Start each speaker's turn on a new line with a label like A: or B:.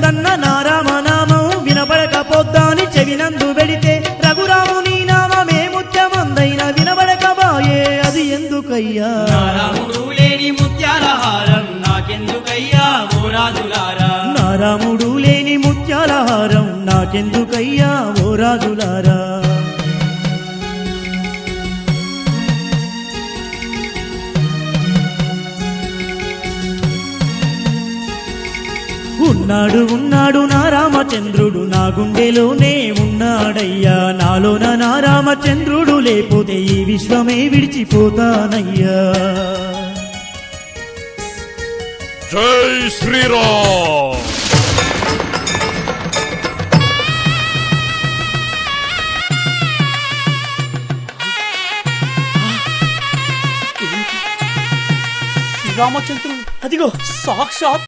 A: వినబడుతుందన్న నా రామనామం వినబడకపోద్దాని చెవినందు పెడితే రఘురాముని నామమే ముత్యమందైన వినబడకబాయే అది ఎందుకయ్యా
B: రాముడు లేని ముత్యాల హారం నాకెందుకయ్యా ఓ రాజులారా
A: నా రాముడు లేని ముత్యాల హారం నాకెందుకయ్యా ఓ రాజులారా ఉన్నాడు ఉన్నాడు నా రామచంద్రుడు నా గుండెలోనే ఉన్నాడయ్యా నాలోన నా రామచంద్రుడు లేకపోతే ఈ విశ్వమే విడిచిపోతానయ్యా
C: జై శ్రీరామ్
D: శ్రీరామచంద్రుడు అదిగో సాక్షాత్